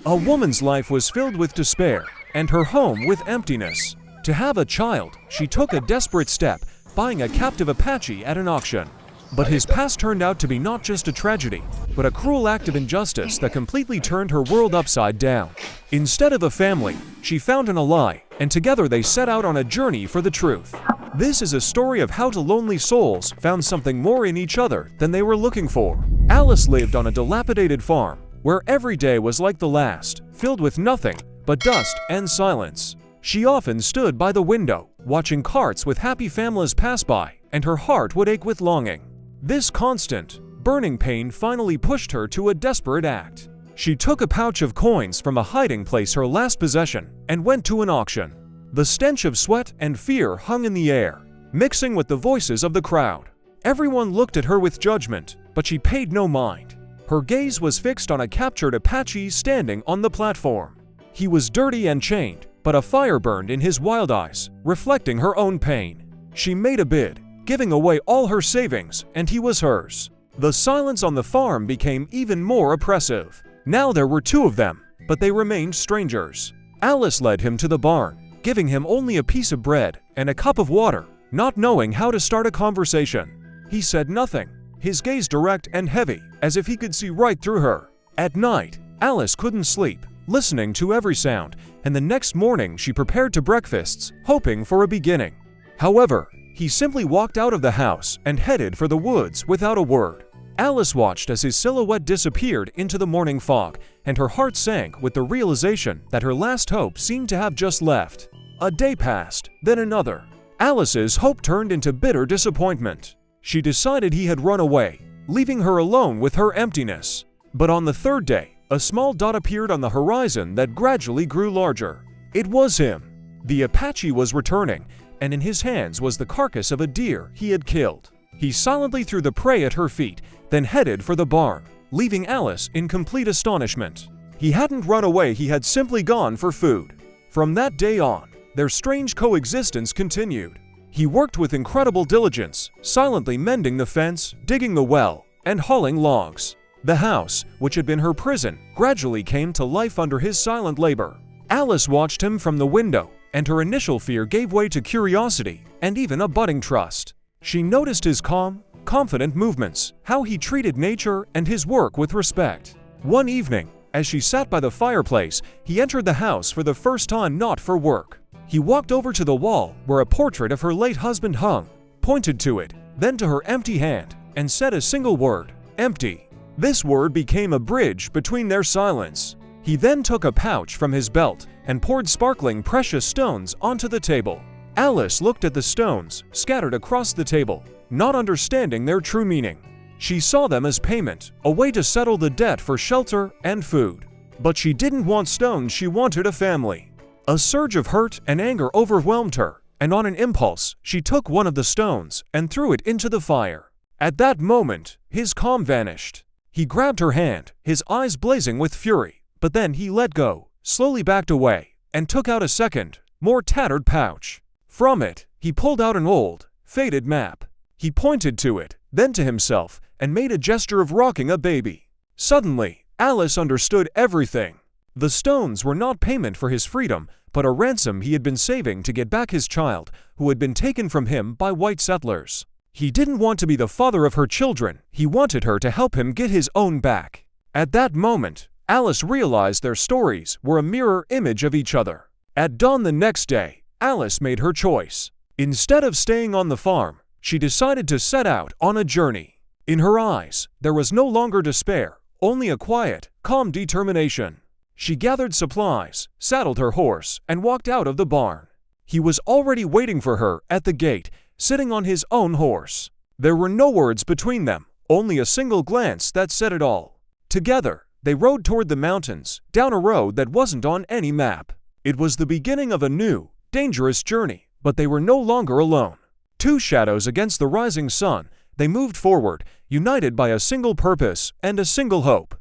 A woman's life was filled with despair, and her home with emptiness. To have a child, she took a desperate step, buying a captive Apache at an auction. But his past turned out to be not just a tragedy, but a cruel act of injustice that completely turned her world upside down. Instead of a family, she found an ally, and together they set out on a journey for the truth. This is a story of how two lonely souls found something more in each other than they were looking for. Alice lived on a dilapidated farm, where every day was like the last, filled with nothing but dust and silence. She often stood by the window, watching carts with happy families pass by, and her heart would ache with longing. This constant, burning pain finally pushed her to a desperate act. She took a pouch of coins from a hiding place, her last possession, and went to an auction. The stench of sweat and fear hung in the air, mixing with the voices of the crowd. Everyone looked at her with judgment, but she paid no mind. Her gaze was fixed on a captured Apache standing on the platform. He was dirty and chained, but a fire burned in his wild eyes, reflecting her own pain. She made a bid, giving away all her savings, and he was hers. The silence on the farm became even more oppressive. Now there were two of them, but they remained strangers. Alice led him to the barn, giving him only a piece of bread and a cup of water, not knowing how to start a conversation. He said nothing, his gaze direct and heavy, as if he could see right through her. At night, Alice couldn't sleep, listening to every sound, and the next morning she prepared to breakfasts, hoping for a beginning. However, he simply walked out of the house and headed for the woods without a word. Alice watched as his silhouette disappeared into the morning fog, and her heart sank with the realization that her last hope seemed to have just left. A day passed, then another. Alice's hope turned into bitter disappointment. She decided he had run away, leaving her alone with her emptiness. But on the third day, a small dot appeared on the horizon that gradually grew larger. It was him. The Apache was returning, and in his hands was the carcass of a deer he had killed. He silently threw the prey at her feet, then headed for the barn, leaving Alice in complete astonishment. He hadn't run away, he had simply gone for food. From that day on, their strange coexistence continued. He worked with incredible diligence, silently mending the fence, digging the well, and hauling logs. The house, which had been her prison, gradually came to life under his silent labor. Alice watched him from the window, and her initial fear gave way to curiosity and even a budding trust. She noticed his calm, confident movements, how he treated nature and his work with respect. One evening, as she sat by the fireplace, he entered the house for the first time, not for work. He walked over to the wall where a portrait of her late husband hung, pointed to it, then to her empty hand, and said a single word, "Empty." This word became a bridge between their silence. He then took a pouch from his belt and poured sparkling precious stones onto the table. Alice looked at the stones scattered across the table, not understanding their true meaning. She saw them as payment, a way to settle the debt for shelter and food. But she didn't want stones, she wanted a family. A surge of hurt and anger overwhelmed her, and on an impulse, she took one of the stones and threw it into the fire. At that moment, his calm vanished. He grabbed her hand, his eyes blazing with fury, but then he let go, slowly backed away, and took out a second, more tattered pouch. From it, he pulled out an old, faded map. He pointed to it, then to himself, and made a gesture of rocking a baby. Suddenly, Alice understood everything. The stones were not payment for his freedom, but a ransom he had been saving to get back his child, who had been taken from him by white settlers. He didn't want to be the father of her children, he wanted her to help him get his own back. At that moment, Alice realized their stories were a mirror image of each other. At dawn the next day, Alice made her choice. Instead of staying on the farm, she decided to set out on a journey. In her eyes, there was no longer despair, only a quiet, calm determination. She gathered supplies, saddled her horse, and walked out of the barn. He was already waiting for her at the gate, sitting on his own horse. There were no words between them, only a single glance that said it all. Together, they rode toward the mountains, down a road that wasn't on any map. It was the beginning of a new, dangerous journey, but they were no longer alone. Two shadows against the rising sun, they moved forward, united by a single purpose and a single hope.